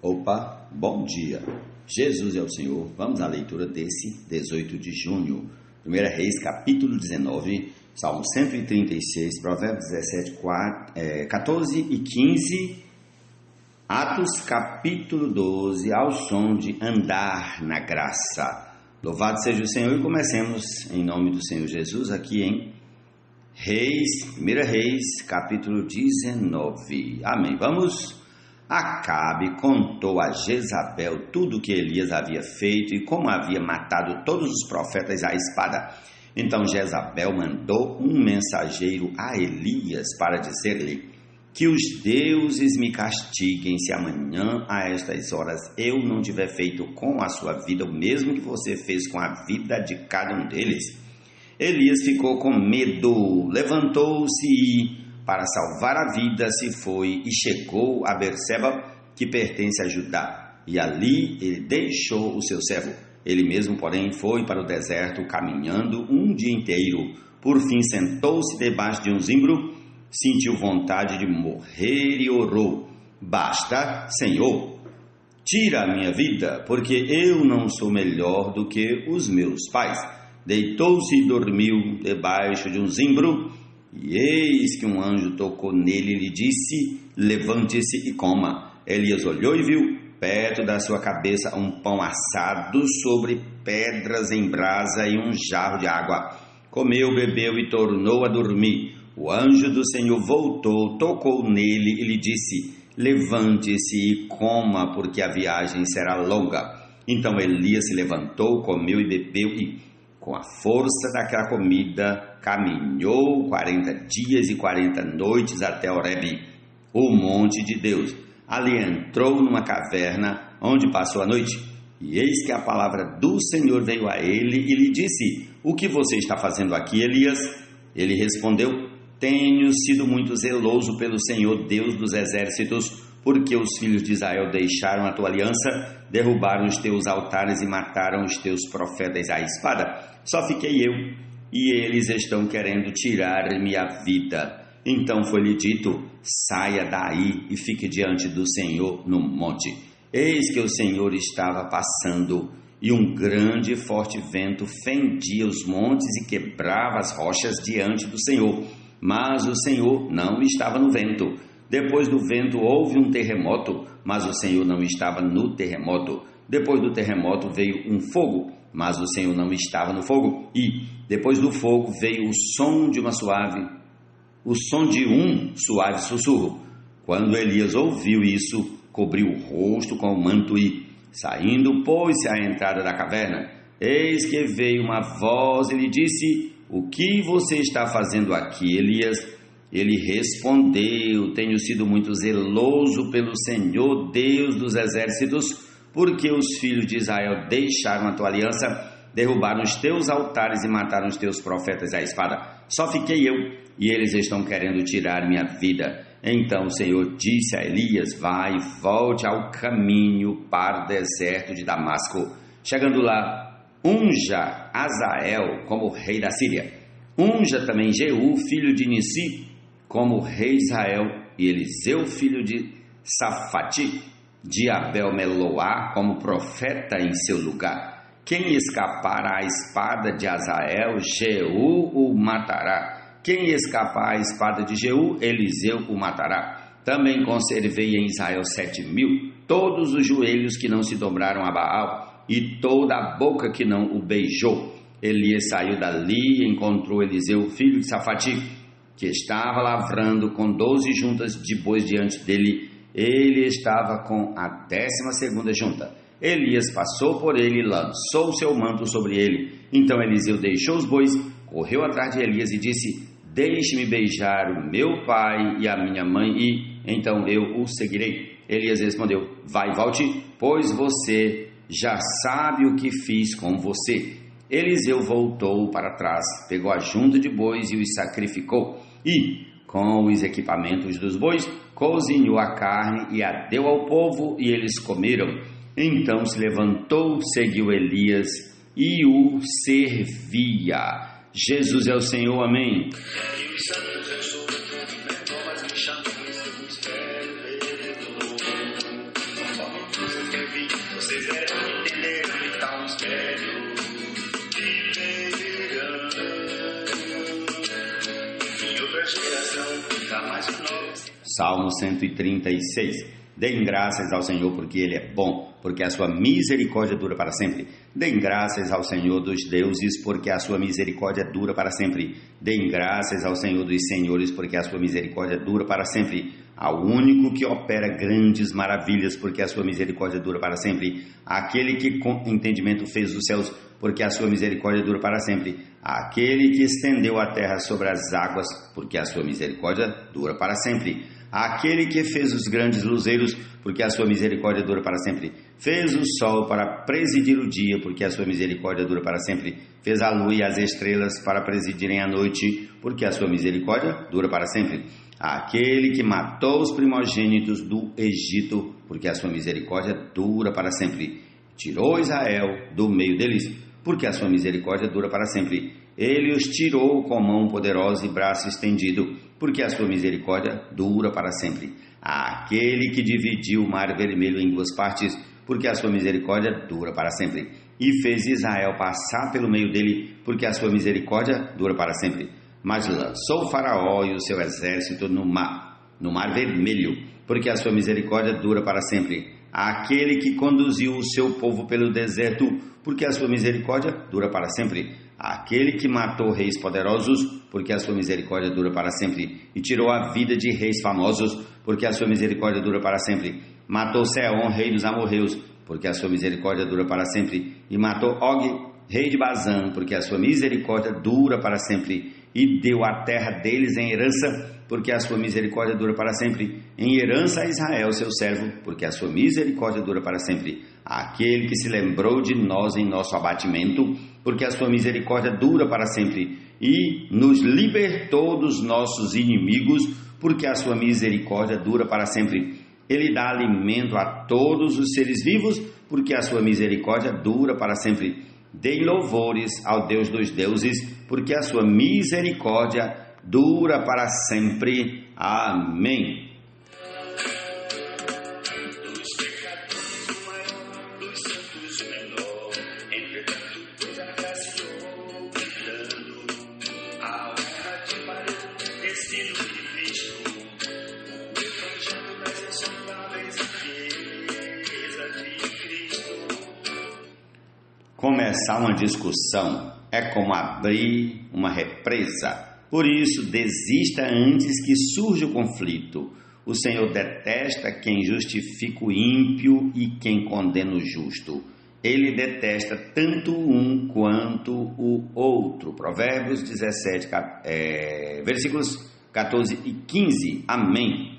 Opa, bom dia. Jesus é o Senhor. Vamos à leitura desse 18 de junho. 1 Reis, capítulo 19, Salmo 136, Provérbios 17, 14 e 15, Atos, capítulo 12, ao som de andar na graça. Louvado seja o Senhor e comecemos em nome do Senhor Jesus aqui em Reis, 1 Reis, capítulo 19. Amém. Vamos. Acabe contou a Jezabel tudo o que Elias havia feito e como havia matado todos os profetas à espada. Então Jezabel mandou um mensageiro a Elias para dizer-lhe: que os deuses me castiguem se amanhã a estas horas eu não tiver feito com a sua vida o mesmo que você fez com a vida de cada um deles. Elias ficou com medo, levantou-se e, para salvar a vida, se foi e chegou a Berseba, que pertence a Judá, e ali ele deixou o seu servo. Ele mesmo, porém, foi para o deserto, caminhando um dia inteiro. Por fim, sentou-se debaixo de um zimbro, sentiu vontade de morrer e orou: basta, Senhor, tira a minha vida, porque eu não sou melhor do que os meus pais. Deitou-se e dormiu debaixo de um zimbro, e eis que um anjo tocou nele e lhe disse: levante-se e coma. Elias olhou e viu, perto da sua cabeça, um pão assado sobre pedras em brasa e um jarro de água. Comeu, bebeu e tornou a dormir. O anjo do Senhor voltou, tocou nele e lhe disse: levante-se e coma, porque a viagem será longa. Então Elias se levantou, comeu e bebeu e, com a força daquela comida, caminhou 40 dias e 40 noites até Horebe, o monte de Deus. Ali entrou numa caverna, onde passou a noite. E eis que a palavra do Senhor veio a ele e lhe disse: o que você está fazendo aqui, Elias? Ele respondeu: tenho sido muito zeloso pelo Senhor Deus dos exércitos, porque os filhos de Israel deixaram a tua aliança, derrubaram os teus altares e mataram os teus profetas à espada. Só fiquei eu, e eles estão querendo tirar-me a vida. Então foi-lhe dito: saia daí e fique diante do Senhor no monte. Eis que o Senhor estava passando, e um grande e forte vento fendia os montes e quebrava as rochas diante do Senhor. Mas o Senhor não estava no vento. Depois do vento houve um terremoto, mas o Senhor não estava no terremoto. Depois do terremoto veio um fogo, mas o Senhor não estava no fogo. E depois do fogo veio o som de um suave sussurro. Quando Elias ouviu isso, cobriu o rosto com o manto e, saindo, pôs-se à entrada da caverna. Eis que veio uma voz e lhe disse: o que você está fazendo aqui, Elias? Ele respondeu: tenho sido muito zeloso pelo Senhor Deus dos exércitos, porque os filhos de Israel deixaram a tua aliança, derrubaram os teus altares e mataram os teus profetas à espada. Só fiquei eu, e eles estão querendo tirar minha vida. Então o Senhor disse a Elias: vai, volte ao caminho para o deserto de Damasco. Chegando lá, unja Azael como rei da Síria. Unja também Jeú, filho de Nissi, como rei de Israel, e Eliseu, filho de Safati, de Abel-Meloá, como profeta em seu lugar. Quem escapar à espada de Azael, Jeú o matará. Quem escapar à espada de Jeú, Eliseu o matará. Também conservei em Israel 7.000, todos os joelhos que não se dobraram a Baal, e toda a boca que não o beijou. Elias saiu dali e encontrou Eliseu, filho de Safati, que estava lavrando com 12 juntas de bois diante dele. Ele estava com a 12ª junta. Elias passou por ele e lançou seu manto sobre ele. Então Eliseu deixou os bois, correu atrás de Elias e disse: deixe-me beijar o meu pai e a minha mãe, e então eu o seguirei. Elias respondeu: vai, volte, pois você já sabe o que fiz com você. Eliseu voltou para trás, pegou a junta de bois e os sacrificou, e, com os equipamentos dos bois, cozinhou a carne e a deu ao povo, e eles comeram. Então se levantou, seguiu Elias e o servia. Jesus é o Senhor, amém. E os santos eu sou, mas me chamam de seu mistério revelou. Conforme tudo escrevi, vocês devem entender que tal mistério viverão. Em outra geração, jamais o nome. Salmo 136. Deem graças ao Senhor porque Ele é bom, porque a sua misericórdia dura para sempre. Deem graças ao Senhor dos deuses, porque a sua misericórdia dura para sempre. Deem graças ao Senhor dos senhores, porque a sua misericórdia dura para sempre. Ao único que opera grandes maravilhas, porque a sua misericórdia dura para sempre. Àquele que com entendimento fez os céus, porque a sua misericórdia dura para sempre. Àquele que estendeu a terra sobre as águas, porque a sua misericórdia dura para sempre. Aquele que fez os grandes luzeiros, porque a sua misericórdia dura para sempre. Fez o sol para presidir o dia, porque a sua misericórdia dura para sempre. Fez a lua e as estrelas para presidirem a noite, porque a sua misericórdia dura para sempre. Aquele que matou os primogênitos do Egito, porque a sua misericórdia dura para sempre. Tirou Israel do meio deles, porque a sua misericórdia dura para sempre. Ele os tirou com mão poderosa e braço estendido, porque a sua misericórdia dura para sempre. Aquele que dividiu o mar vermelho em duas partes, porque a sua misericórdia dura para sempre. E fez Israel passar pelo meio dele, porque a sua misericórdia dura para sempre. Mas lançou o Faraó e o seu exército no mar vermelho, porque a sua misericórdia dura para sempre. Aquele que conduziu o seu povo pelo deserto, porque a sua misericórdia dura para sempre. Aquele que matou reis poderosos, porque a sua misericórdia dura para sempre, e tirou a vida de reis famosos, porque a sua misericórdia dura para sempre. Matou Seom, rei dos amorreus, porque a sua misericórdia dura para sempre, e matou Og, rei de Bazã, porque a sua misericórdia dura para sempre, e deu a terra deles em herança, porque a sua misericórdia dura para sempre, em herança a Israel, seu servo, porque a sua misericórdia dura para sempre. Aquele que se lembrou de nós em nosso abatimento, porque a sua misericórdia dura para sempre, e nos libertou dos nossos inimigos, porque a sua misericórdia dura para sempre. Ele dá alimento a todos os seres vivos, porque a sua misericórdia dura para sempre. Dei louvores ao Deus dos deuses, porque a sua misericórdia dura para sempre. Amém. Dos pecadores o maior, dos santos o menor, entretanto Deus agraciou, gritando, a honra te parou, destino de Cristo, o evangelho das insondáveis riquezas de Cristo. Começar uma discussão é como abrir uma represa. Por isso, desista antes que surja o conflito. O Senhor detesta quem justifica o ímpio e quem condena o justo. Ele detesta tanto um quanto o outro. Provérbios 17, versículos 14 e 15. Amém.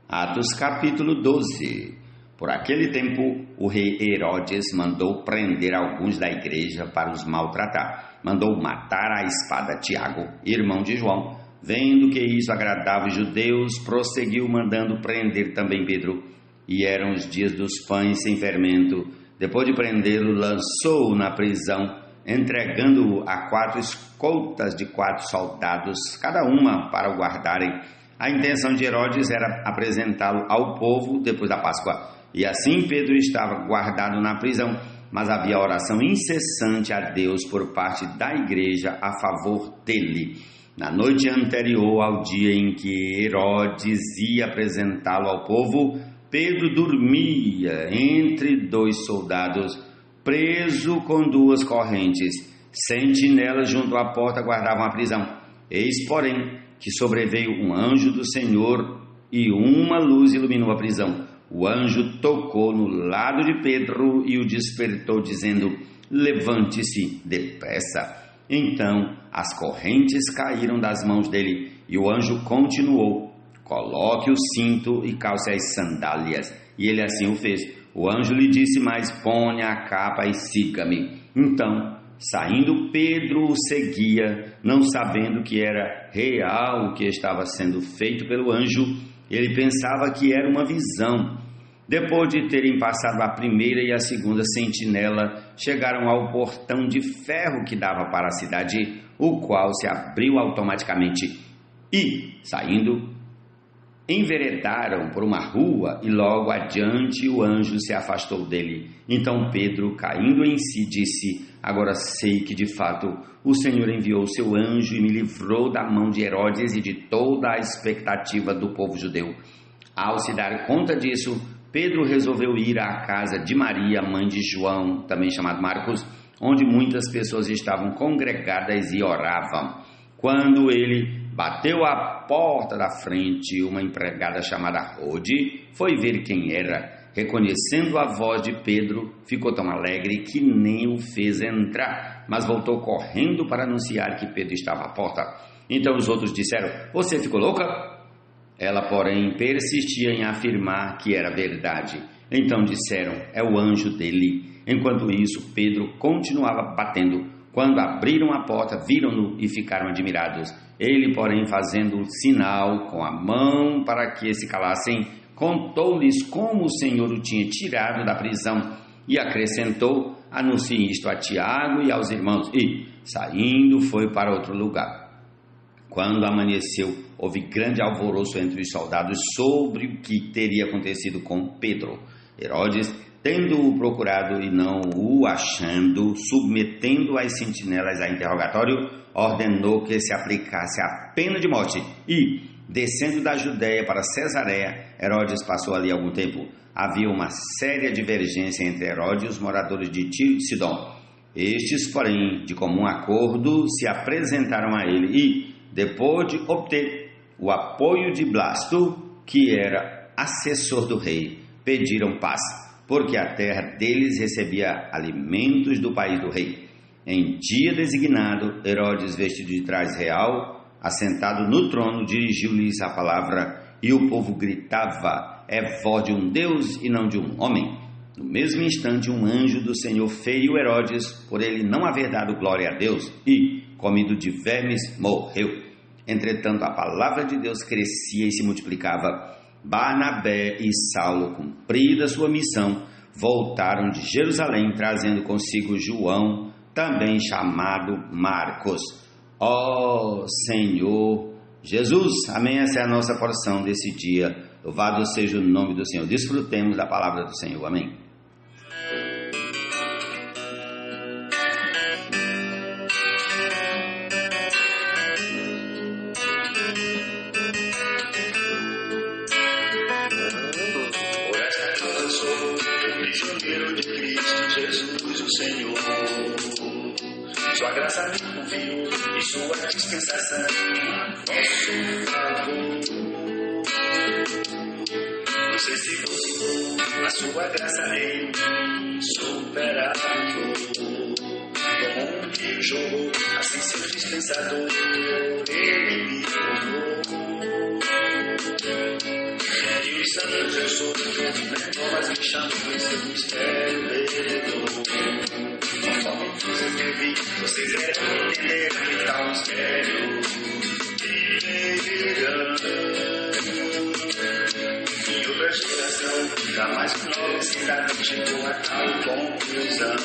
Atos capítulo 12. Por aquele tempo, o rei Herodes mandou prender alguns da igreja para os maltratar. Mandou matar à espada Tiago, irmão de João. Vendo que isso agradava os judeus, prosseguiu mandando prender também Pedro. E eram os dias dos pães sem fermento. Depois de prendê-lo, lançou-o na prisão, entregando-o a 4 escoltas de 4 soldados, cada uma para o guardarem. A intenção de Herodes era apresentá-lo ao povo depois da Páscoa. E assim Pedro estava guardado na prisão, mas havia oração incessante a Deus por parte da igreja a favor dele. Na noite anterior ao dia em que Herodes ia apresentá-lo ao povo, Pedro dormia entre 2 soldados, preso com 2 correntes. Sentinelas junto à porta guardavam a prisão. Eis, porém, que sobreveio um anjo do Senhor e uma luz iluminou a prisão. O anjo tocou no lado de Pedro e o despertou, dizendo: levante-se depressa. Então as correntes caíram das mãos dele e o anjo continuou: coloque o cinto e calce as sandálias. E ele assim o fez. O anjo lhe disse mais: ponha a capa e siga-me. Então, saindo, Pedro o seguia, não sabendo que era real o que estava sendo feito pelo anjo. Ele pensava que era uma visão. Depois de terem passado a primeira e a segunda sentinela, chegaram ao portão de ferro que dava para a cidade, o qual se abriu automaticamente e, saindo, enveredaram por uma rua e logo adiante o anjo se afastou dele. Então Pedro, caindo em si, disse: agora sei que de fato o Senhor enviou seu anjo e me livrou da mão de Herodes e de toda a expectativa do povo judeu. Ao se dar conta disso, Pedro resolveu ir à casa de Maria, mãe de João, também chamado Marcos, onde muitas pessoas estavam congregadas e oravam. Quando ele bateu à porta da frente, uma empregada chamada Rode foi ver quem era. Reconhecendo a voz de Pedro, ficou tão alegre que nem o fez entrar, mas voltou correndo para anunciar que Pedro estava à porta. Então os outros disseram: você ficou louca? Ela, porém, persistia em afirmar que era verdade. Então disseram: é o anjo dele. Enquanto isso, Pedro continuava batendo. Quando abriram a porta, viram-no e ficaram admirados. Ele, porém, fazendo sinal com a mão para que se calassem, contou-lhes como o Senhor o tinha tirado da prisão e acrescentou: anuncie isto a Tiago e aos irmãos. E, saindo, foi para outro lugar. Quando amanheceu, houve grande alvoroço entre os soldados sobre o que teria acontecido com Pedro. Herodes, tendo-o procurado e não o achando, submetendo as sentinelas a interrogatório, ordenou que se aplicasse a pena de morte e, descendo da Judéia para Cesareia, Herodes passou ali algum tempo. Havia uma séria divergência entre Herodes e os moradores de Tiro e Sidom. Estes, porém, de comum acordo, se apresentaram a ele e, depois de obter o apoio de Blasto, que era assessor do rei, pediram paz, porque a terra deles recebia alimentos do país do rei. Em dia designado, Herodes, vestido de traje real, assentado no trono, dirigiu-lhes a palavra, e o povo gritava: é voz de um Deus e não de um homem. No mesmo instante, um anjo do Senhor feriu Herodes, por ele não haver dado glória a Deus, e, comido de vermes, morreu. Entretanto, a palavra de Deus crescia e se multiplicava. Barnabé e Saulo, cumprida sua missão, voltaram de Jerusalém, trazendo consigo João, também chamado Marcos. Ó Senhor Jesus, amém. Essa é a nossa porção desse dia. Louvado seja o nome do Senhor. Desfrutemos da palavra do Senhor. Amém. Prisioneiro de Cristo Jesus, o Senhor. Sua graça me conviu e sua dispensação nosso favor. Não sei se buscou a sua graça em mim, superador. Como um rio jogou, assim seu dispensador, ele me tornou. E os santos eu sou, mas me chamam em seu mistério redentor. Conforme vocês me vi, vocês irão entender que tal mistério em outra geração, jamais nova cidade chegou a tal conclusão.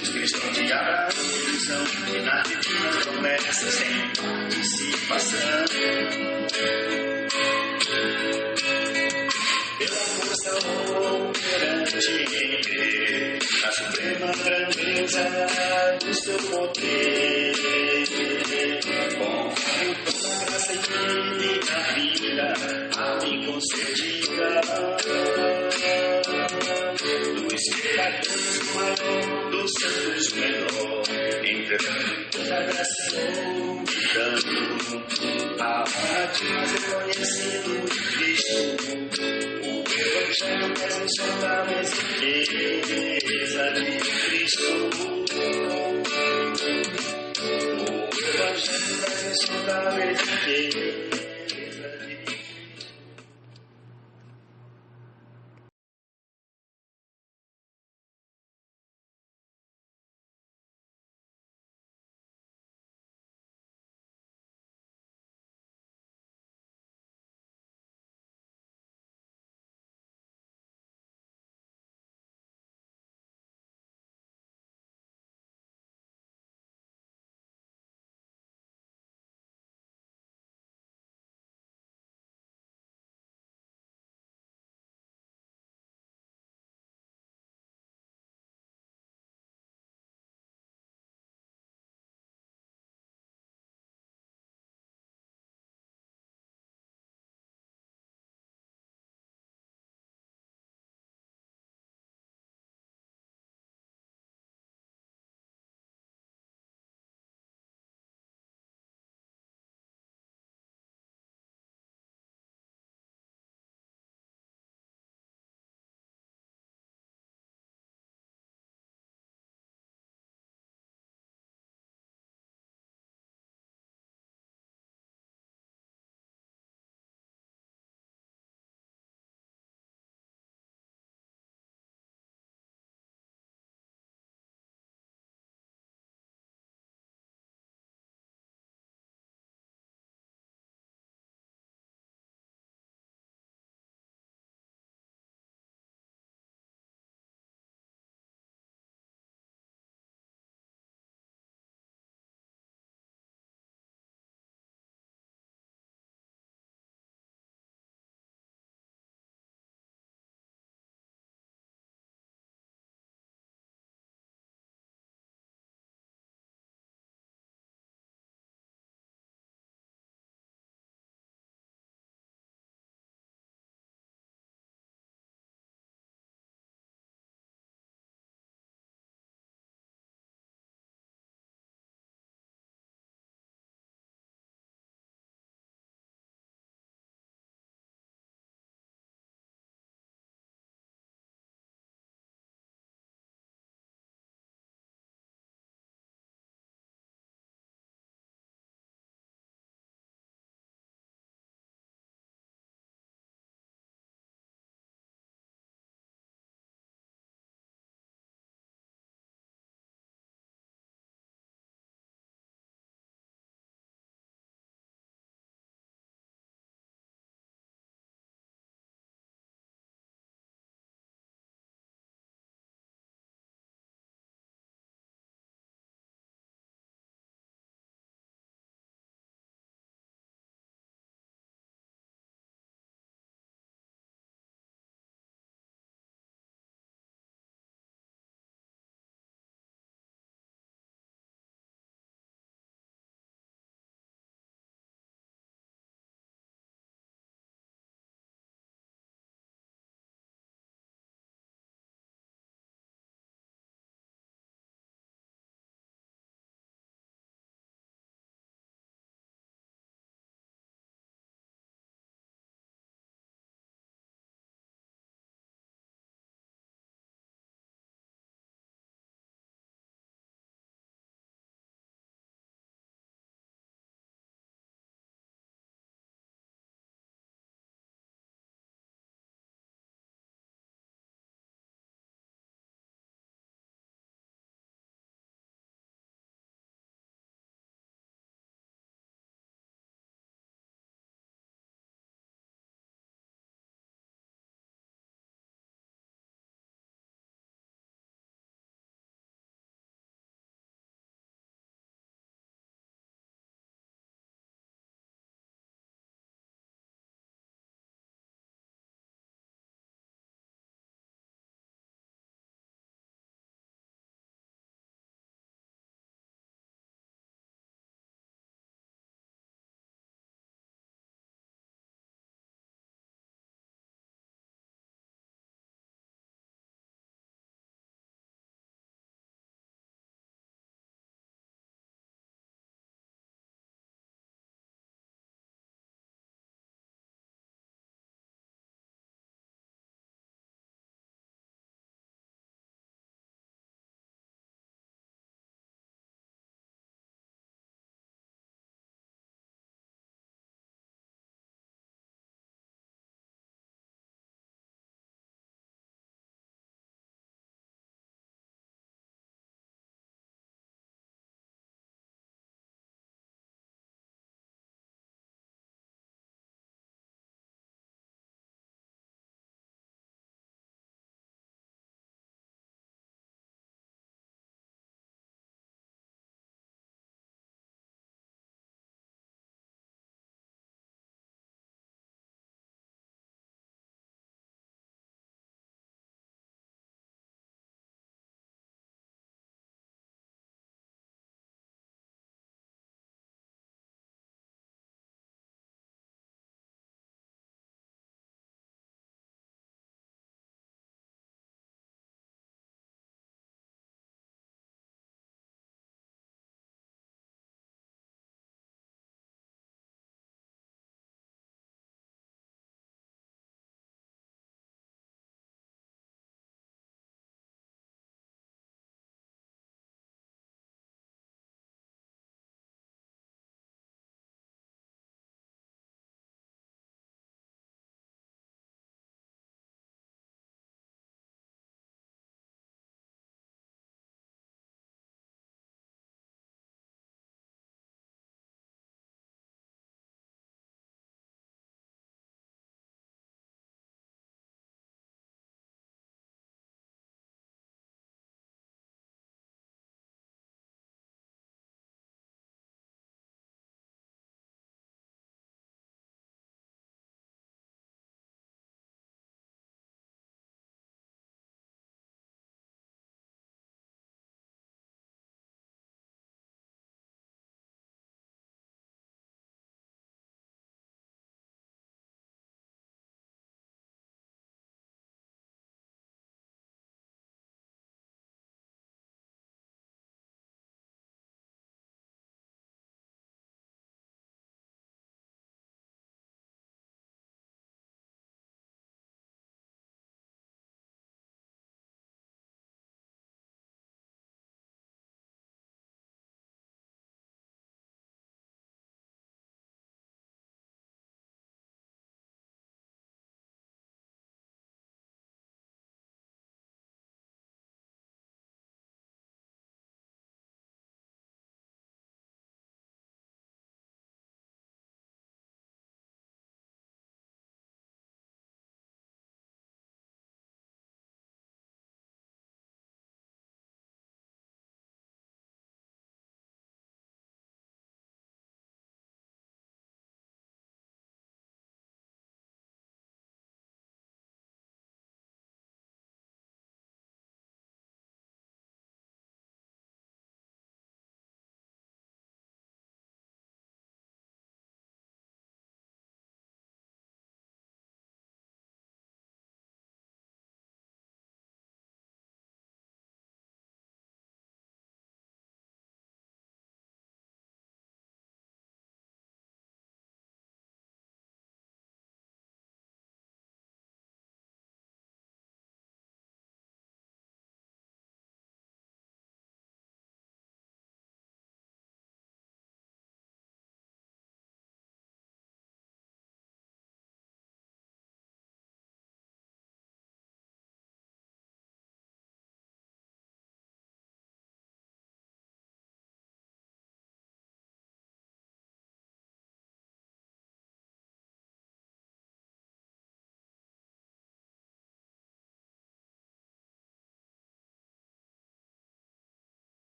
Os cristãos de Abraão são e nas divinas promessas sem participação. Pela força operante, a suprema grandeza do seu poder, conforme toda a graça e divina vida a mim concedida, dos pecadores o maior, dos santos o menor, entregando toda a graça omitando, a parte mais reconhecido de Cristo. Evangelho das insondáveis riquezas de Cristo. O Evangelho das insondáveis riquezas